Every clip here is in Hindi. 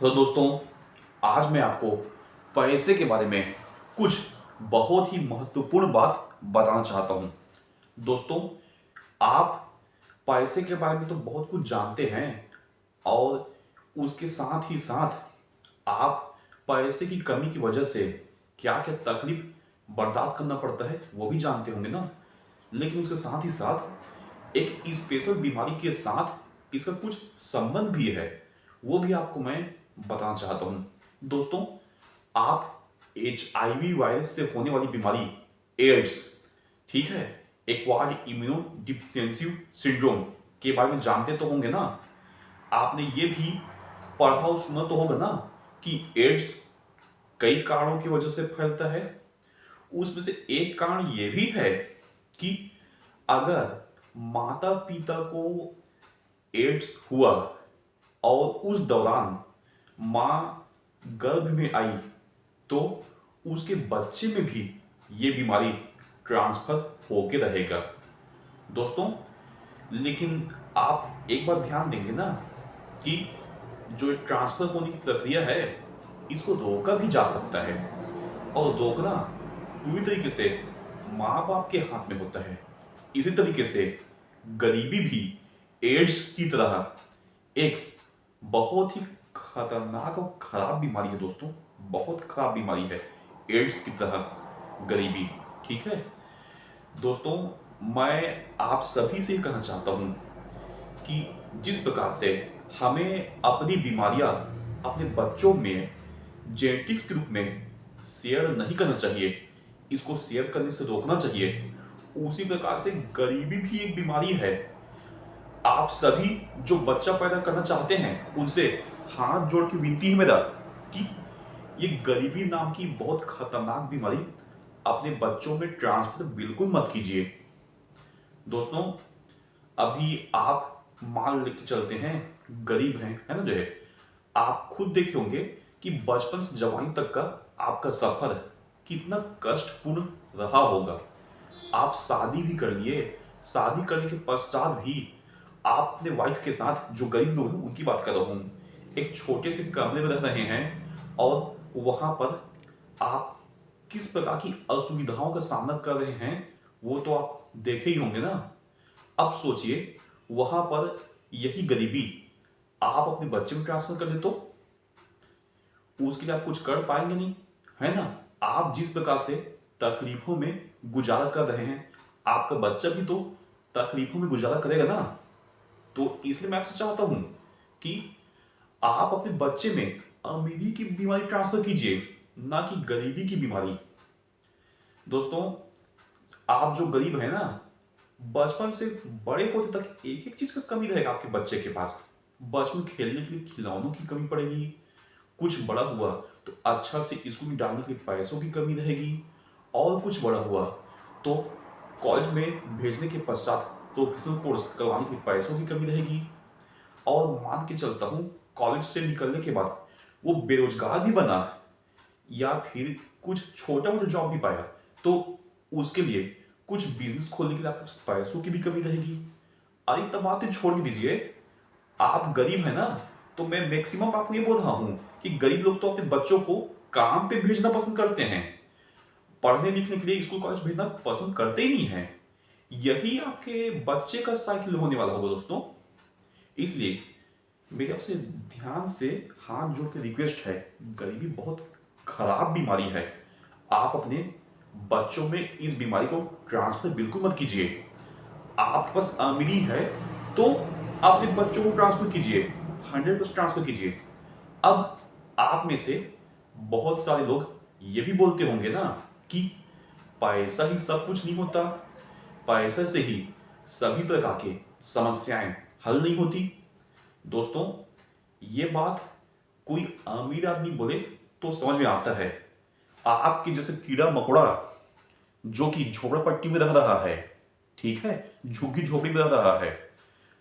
तो दोस्तों, आज मैं आपको पैसे के बारे में कुछ बहुत ही महत्वपूर्ण बात बताना चाहता हूँ। दोस्तों, आप पैसे के बारे में तो बहुत कुछ जानते हैं और उसके साथ ही साथ आप पैसे की कमी की वजह से क्या क्या तकलीफ बर्दाश्त करना पड़ता है वो भी जानते होंगे ना। लेकिन उसके साथ ही साथ एक स्पेशल बीमारी के साथ इसका कुछ संबंध भी है, वो भी आपको मैं बताना चाहता हूँ। दोस्तों, आप HIV वायरस से होने वाली बीमारी एड्स, ठीक है, एक्वायर्ड इम्यूनो डिफिशियंसी सिंड्रोम के बारे में जानते तो होंगे ना। आपने ये भी पढ़ा और सुना तो होगा ना कि एड्स कई कारणों की वजह से फैलता है। उसमें से एक कारण ये भी है कि अगर माता पिता को एड्स हुआ और उस दौरान मां गर्भ में आई तो उसके बच्चे में भी ये बीमारी ट्रांसफर होके रहेगा। दोस्तों, लेकिन आप एक बार ध्यान देंगे ना कि जो ट्रांसफर होने की प्रक्रिया है इसको रोका भी जा सकता है, और रोकना पूरी तरीके से माँ बाप के हाथ में होता है। इसी तरीके से गरीबी भी एड्स की तरह एक बहुत ही खतरनाक और खराब बीमारी है। दोस्तों, बहुत खराब बीमारी है एड्स की तरह गरीबी, ठीक है। दोस्तों, मैं आप सभी से कहना चाहता हूं कि जिस प्रकार से हमें अपनी बीमारियां अपने बच्चों में जेनेटिक्स के रूप में शेयर नहीं करना चाहिए, इसको शेयर करने से रोकना चाहिए, उसी प्रकार से गरीबी भी एक बीमारी है। आप सभी जो बच्चा पैदा करना चाहते हैं उनसे हाथ जोड़ के विनती है मेरा कि ये गरीबी नाम की बहुत खतरनाक बीमारी अपने बच्चों में ट्रांसफर बिल्कुल मत कीजिए। दोस्तों, अभी आप मान लेके चलते हैं गरीब हैं, है ना, जो है आप खुद देखे होंगे कि बचपन से जवानी तक का आपका सफर कितना कष्टपूर्ण रहा होगा। आप शादी भी कर लिए, शादी करने के पश्चात भी आप अपने वाइफ के साथ, जो गरीब लोग हैं उनकी बात कर रहा हूँ, एक छोटे से कमरे में रह रहे हैं और वहां पर आप किस प्रकार की असुविधाओं का सामना कर रहे हैं वो तो आप देखे ही होंगे ना। अब सोचिए, वहां पर यही गरीबी आप अपने बच्चे में ट्रांसफर कर दे तो उसके लिए आप कुछ कर पाएंगे नहीं, है ना। आप जिस प्रकार से तकलीफों में गुजारा कर रहे हैं, आपका बच्चा भी तो तकलीफों में गुजारा करेगा ना। तो इसलिए मैं आपसे चाहता हूं कि आप अपने बच्चे में अमीरी की बीमारी ट्रांसफर कीजिए, ना कि गरीबी की बीमारी। दोस्तों, आप जो गरीब है ना, बचपन से बड़े होते तक एक एक चीज का कमी रहेगा आपके बच्चे के पास। बचपन खेलने के लिए खिलौनों की कमी पड़ेगी, कुछ बड़ा हुआ तो अच्छा से स्कूल में डालने के लिए पैसों की कमी रहेगी, और कुछ बड़ा हुआ तो कॉलेज में भेजने के पश्चात प्रोफेशनल कोर्स करवाने के लिए पैसों की कमी रहेगी। और मान के चलता हूँ कॉलेज से निकलने के बाद वो बेरोजगार भी बना या फिर कुछ छोटा मोटा जॉब भी पाया तो उसके लिए कुछ बिजनेस खोलने के लिए आपके पास पैसों की भी कमी रहेगी। अरे तब बातें छोड़ के दीजिए, आप गरीब है ना, तो मैं मैक्सिमम आपको ये बोल रहा हूं कि गरीब लोग तो अपने बच्चों को काम पे भेजना पसंद करते हैं, पढ़ने लिखने के लिए स्कूल कॉलेज भेजना पसंद करते ही नहीं है। यही आपके बच्चे का साइकिल होने वाला होगा दोस्तों। इसलिए मेरे आपसे ध्यान से हाथ जोड़ के रिक्वेस्ट है, गरीबी बहुत खराब बीमारी है। आप अपने बच्चों में इस बीमारी को ट्रांसफर बिल्कुल मत कीजिए। आपके पास अमीरी है तो अपने बच्चों को ट्रांसफर कीजिए, 100% ट्रांसफर कीजिए। अब आप में से बहुत सारे लोग ये भी बोलते होंगे ना कि पैसा ही सब कुछ नहीं होता, पैसे से ही सभी प्रकार की समस्याएं हल नहीं होती। दोस्तों, ये बात कोई अमीर आदमी बोले तो समझ में आता है। आपके जैसे कीड़ा मकोड़ा जो कि झोपड़पट्टी में रह रहा है, ठीक है, झुग्गी झोपड़ी में रह रहा है,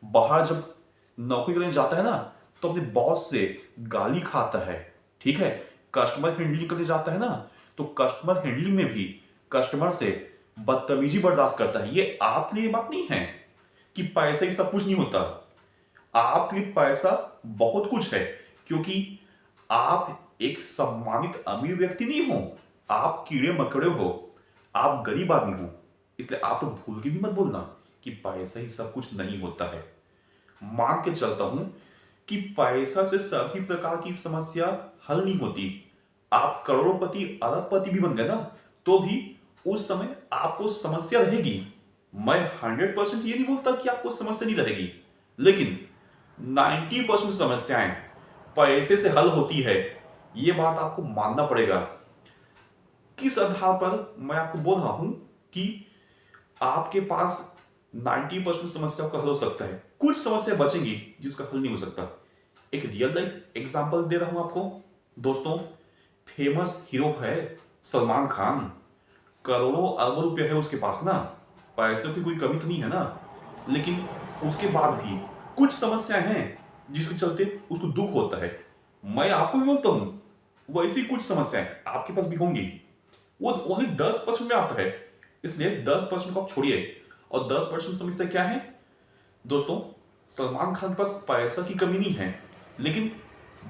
बाहर जब नौकरी करने जाता है ना तो अपने बॉस से गाली खाता है, ठीक है, कस्टमर हैंडलिंग करने जाता है ना तो कस्टमर हैंडलिंग में भी कस्टमर से बदतमीजी बर्दाश्त करता है। ये आपके लिए बात नहीं है कि पैसा ही सब कुछ नहीं होता। आपके लिए पैसा बहुत कुछ है, क्योंकि आप एक सम्मानित अमीर व्यक्ति नहीं हो, आप कीड़े मकड़े हो, आप गरीब आदमी हो। इसलिए आप तो भूल के भी मत बोलना कि पैसा ही सब कुछ नहीं होता है। मान के चलता हूं कि पैसा से सभी प्रकार की समस्या हल नहीं होती। आप करोड़पति अरबपति भी बन गए ना, तो भी उस समय आपको समस्या रहेगी। मैं 100% ये नहीं बोलता कि आपको समस्या नहीं रहेगी, लेकिन 90% समस्याएं पैसे से हल होती है। ये बात आपको मानना पड़ेगा। किस आधार पर मैं आपको बोल रहा हूं कि आपके पास 90% समस्याओं का हल हो सकता है, कुछ समस्या बचेंगी जिसका हल नहीं हो सकता। एक रियल लाइफ एग्जांपल दे रहा हूं आपको। दोस्तों, फेमस हीरो है सलमान खान, करोड़ों अरबों रुपए है उसके पास ना, पैसों की कोई कमी तो नहीं है ना, लेकिन उसके बाद भी कुछ समस्याएं हैं जिसके चलते उसको दुख होता है। मैं आपको भी बोलता हूं वैसी कुछ समस्याएं आपके पास भी होंगी। वो ओनली 10% में आता है, इसलिए 10% को आप छोड़िए। और 10% समस्या क्या है दोस्तों? सलमान खान के पास पैसा की कमी नहीं है, लेकिन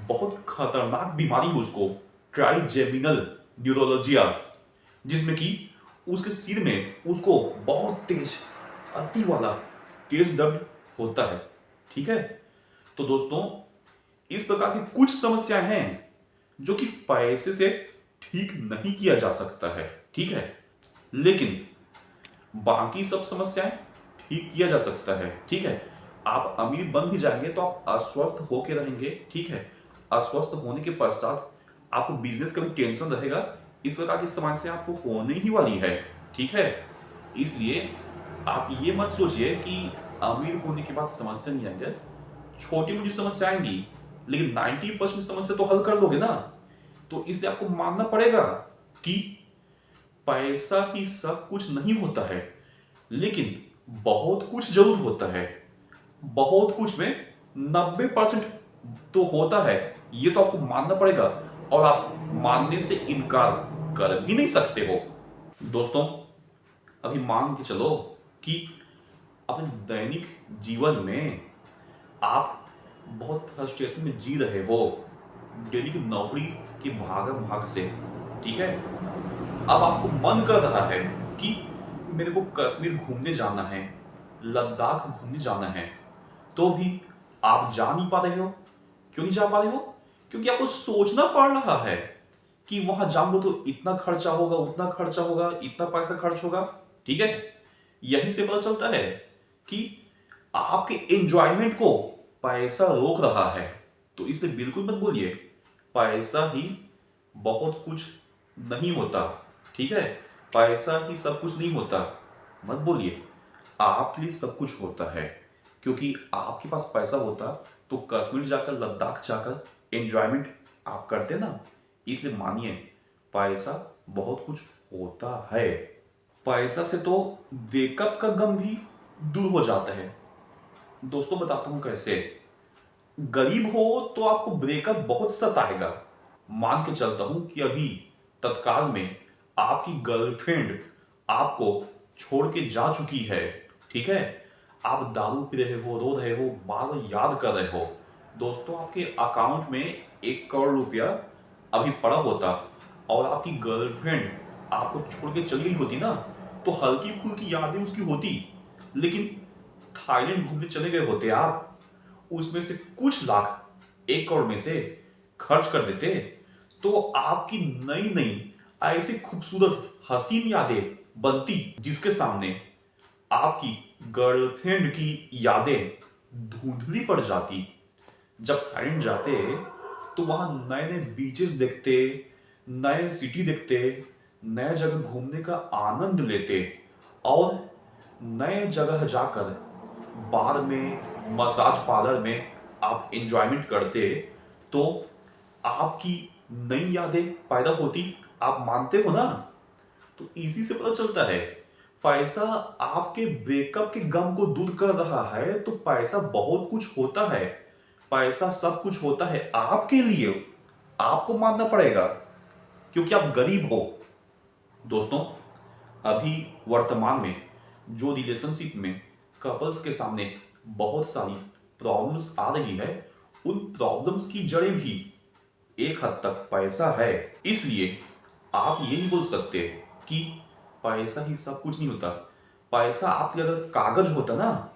बहुत खतरनाक बीमारी है उसको, ट्राइजेमिनल न्यूरोलॉजिया, जिसमें कि उसके सिर में उसको बहुत तेज, अति वाला तेज दर्द होता है। ठीक है, तो दोस्तों इस प्रकार की कुछ समस्याएं हैं जो कि पैसे से ठीक नहीं किया जा सकता है। ठीक है, लेकिन बाकी सब समस्याएं ठीक किया जा सकता है। ठीक है, आप अमीर बन भी जाएंगे तो आप अस्वस्थ होके रहेंगे। ठीक है, अस्वस्थ होने के पश्चात आपको बिजनेस का भी टेंशन रहेगा। इस प्रकार की समस्या आपको होने ही वाली है। ठीक है, इसलिए आप ये मत सोचिए कि अमीर होने के बाद समस्या नहीं आएंगे। छोटी मोटी समस्या आएंगी, लेकिन 90% समस्या तो हल कर लोगे ना। तो इसलिए आपको मानना पड़ेगा कि पैसा ही सब कुछ नहीं होता है, लेकिन बहुत कुछ जरूर होता है। बहुत कुछ में 90% तो होता है, ये तो आपको मानना पड़ेगा, और आप मानने से इनकार कर भी नहीं सकते हो। दोस्तों, अभी मान के चलो कि अपने दैनिक जीवन में आप बहुत फ्रस्ट्रेशन में जी रहे हो, डेली की नौकरी की भागम भाग से। ठीक है, अब आपको मन कर रहा है कि मेरे को कश्मीर घूमने जाना है, लद्दाख घूमने जाना है, तो भी आप जा नहीं पा रहे हो। क्यों नहीं जा पा रहे हो? क्योंकि आपको सोचना पड़ रहा है कि वहां जाऊंगा तो इतना खर्चा होगा, उतना खर्चा होगा, इतना पैसा खर्च होगा। ठीक है, यही से पता चलता है कि आपके एंजॉयमेंट को पैसा रोक रहा है। तो इसलिए बिल्कुल मत बोलिए पैसा ही बहुत कुछ नहीं होता। ठीक है, पैसा ही सब कुछ नहीं होता, मत बोलिए। आपके लिए सब कुछ होता है, क्योंकि आपके पास पैसा होता तो कश्मीर जाकर, लद्दाख जाकर एंजॉयमेंट आप करते ना। इसलिए मानिए पैसा बहुत कुछ होता है। पैसा से तो वेकअप का गम भी दूर हो जाता है। दोस्तों बताता हूं कैसे। गरीब हो तो आपको ब्रेकअप बहुत सताएगा। मान के चलता हूं कि अभी तत्काल में आपकी गर्लफ्रेंड आपको छोड़ के जा चुकी है। ठीक है, आप दारू पी रहे हो, रो रहे हो, बार बार याद कर रहे हो। दोस्तों, आपके अकाउंट में 1 करोड़ रुपया अभी पड़ा होता और आपकी गर्लफ्रेंड आपको छोड़ के चली गई होती ना, तो हल्की फुल्की यादें उसकी होती, लेकिन थाईलैंड घूमने चले गए होते आप, उसमें से कुछ लाख 1 करोड़ में से खर्च कर देते, तो आपकी नई नई ऐसी खूबसूरत हसीन यादें बनती, जिसके सामने आपकी गर्लफ्रेंड की यादें धुंधली पड़ जाती। जब थाईलैंड जाते तो वहां नए नए बीचेस देखते, नए सिटी देखते, नए जगह घूमने का आनंद लेते, और नए जगह जाकर बार में, मसाज पार्लर में आप एंजॉयमेंट करते, तो आपकी नई यादें पैदा होती। आप मानते हो ना? तो इसी से पता चलता है पैसा आपके ब्रेकअप के गम को दूर कर रहा है। तो पैसा बहुत कुछ होता है, पैसा सब कुछ होता है आपके लिए। आपको मानना पड़ेगा, क्योंकि आप गरीब हो। दोस्तों, अभी वर्तमान में जो रिलेशनशिप में कपल्स के सामने बहुत सारी प्रॉब्लम्स आ रही है, उन प्रॉब्लम्स की जड़ें भी एक हद तक पैसा है, इसलिए आप ये नहीं बोल सकते कि पैसा ही सब कुछ नहीं होता। पैसा आपके अगर कागज होता ना,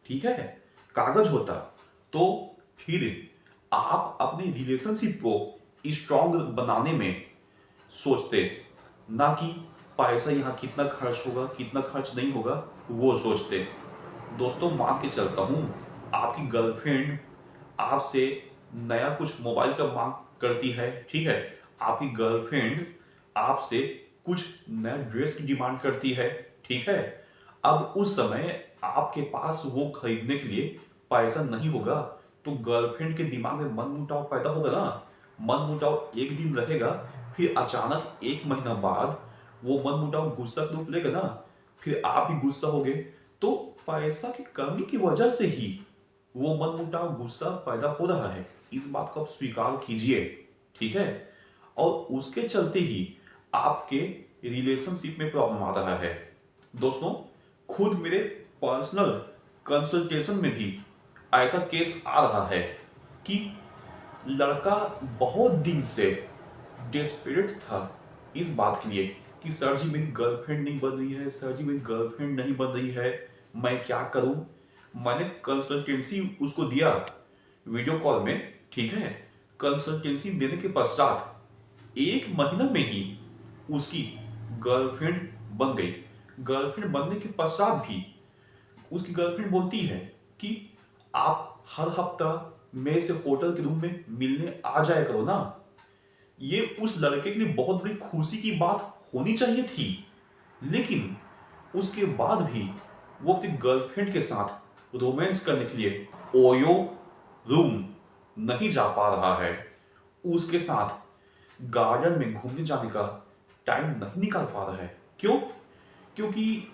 ठीक है, कागज होता, तो फिर आप अपने रिलेशनशिप को स्ट्रांग बनाने में सोचते, ना कि पैसा यहाँ कितना खर्च होगा कितना खर्च नहीं होगा वो सोचते। दोस्तों मान के चलता हूँ आपकी गर्लफ्रेंड आपसे नया कुछ मोबाइल का मांग करती है, ठीक है, आपकी गर्लफ्रेंड आपसे कुछ नया ड्रेस की डिमांड करती है, ठीक है। अब उस समय आपके पास वो खरीदने के लिए पैसा नहीं होगा, तो गर्लफ्रेंड के दिमाग में मन मुटाव पैदा होगा ना। मन मुटाव एक दिन रहेगा, फिर अचानक एक महीना बाद वो मन मुटाव गुस्सा का रूप लेगा ना, फिर आप भी गुस्सा होगे। तो पैसा की कमी की वजह से ही वो मन मुटाव गुस्सा पैदा हो रहा है, इस बात को आप स्वीकार कीजिए, ठीक है। और उसके चलते ही आपके रिलेशनशिप में प्रॉब्लम आ रहा है। दोस्तों खुद मेरे पर्सनल कंसल्टेशन में भी ऐसा केस आ रहा है कि लड़का बहुत दिन से डेस्परेट था इस बात के लिए कि सर जी मेरी गर्लफ्रेंड नहीं बन रही है, सर जी मेरी गर्लफ्रेंड नहीं बन रही है, मैं क्या करूं। मैंने कंसल्टेंसी उसको दिया वीडियो कॉल में, ठीक है। कंसल्टेंसी देने के पश्चात एक महीना में ही उसकी गर्लफ्रेंड बन गई। गर्लफ्रेंड बनने के पश्चात भी उसकी गर्लफ्रेंड बोलती है कि आप हर हफ्ता मेरे से होटल के रूम में मिलने आ जाया करो ना। ये उस लड़के के लिए बहुत बड़ी खुशी की बात होनी चाहिए थी, लेकिन उसके बाद भी वो अपनी गर्लफ्रेंड के साथ रोमांस करने के लिए ओयो रूम नहीं जा पा रहा है, उसके साथ गार्डन में घूमने जाने का टाइम नहीं निकाल पा रहा है। क्यों? क्योंकि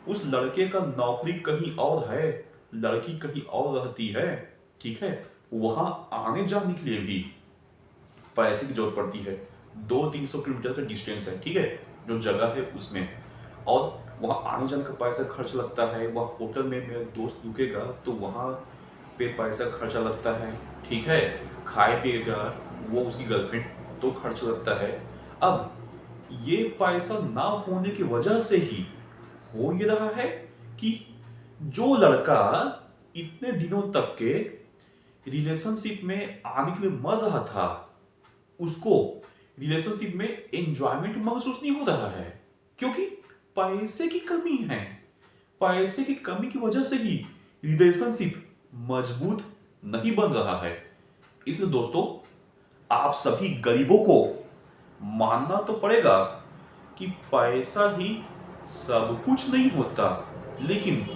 उस लड़के का नौकरी कहीं और है, लड़की कहीं और रहती है, ठीक है। वहां आने जाने के लिए भी पैसे की जरूरत पड़ती है। 200-300 किलोमीटर का डिस्टेंस है, ठीक है, जो जगह है उसमें, और वहाँ आने जाने का पैसा खर्च लगता है। वहाँ होटल में मेरा दोस्त रुकेगा तो वहाँ पे पैसा खर्चा लगता है, ठीक है। खाए पिएगा वो उसकी गर्लफ्रेंड तो खर्च लगता है। अब ये पैसा ना होने की वजह से ही हो ये रहा है कि जो लड़का इतने दिनों तक के रिलेशनशिप में आने के लिए मर रहा था, उसको रिलेशनशिप में एंजॉयमेंट महसूस नहीं हो रहा है, क्योंकि पैसे की कमी है। पैसे की कमी की वजह से ही रिलेशनशिप मजबूत नहीं बन रहा है। इसलिए दोस्तों आप सभी गरीबों को मानना तो पड़ेगा कि पैसा ही सब कुछ नहीं होता, लेकिन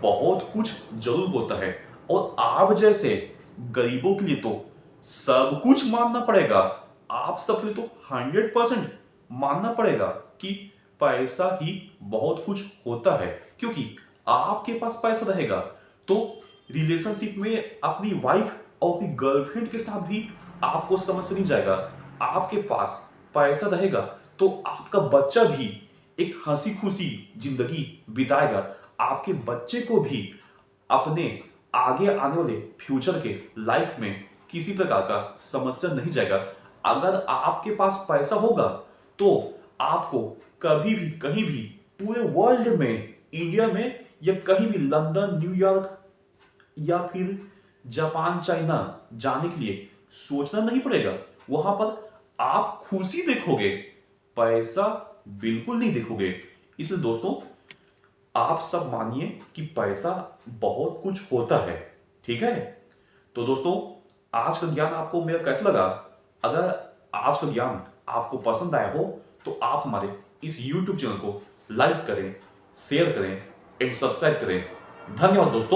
बहुत कुछ जरूर होता है। और आप जैसे गरीबों के लिए तो सब कुछ मानना पड़ेगा। आप सब लिए तो 100% मानना पड़ेगा कि पैसा ही बहुत कुछ होता है, क्योंकि आपके पास पैसा रहेगा तो रिलेशनशिप में अपनी वाइफ और अपनी गर्लफ्रेंड के साथ भी आपको समझ नहीं जाएगा। आपके पास पैसा रहेगा तो आपका बच्चा भी एक हंसी खुशी जिंदगी बिताएगा। आपके बच्चे को भी अपने आगे आने वाले फ्यूचर के लाइफ में किसी प्रकार का समस्या नहीं जाएगा। अगर आपके पास पैसा होगा तो आपको कभी भी कहीं भी पूरे वर्ल्ड में, इंडिया में या कहीं भी लंदन, न्यूयॉर्क या फिर जापान, चाइना जाने के लिए सोचना नहीं पड़ेगा। वहां पर आप खुशी देखोगे, पैसा बिल्कुल नहीं देखोगे। इसलिए दोस्तों आप सब मानिए कि पैसा बहुत कुछ होता है, ठीक है। तो दोस्तों आज का ज्ञान आपको मेरा कैसा लगा? अगर आज का ज्ञान आपको पसंद आया हो तो आप हमारे इस YouTube चैनल को लाइक करें, शेयर करें एंड सब्सक्राइब करें। धन्यवाद दोस्तों।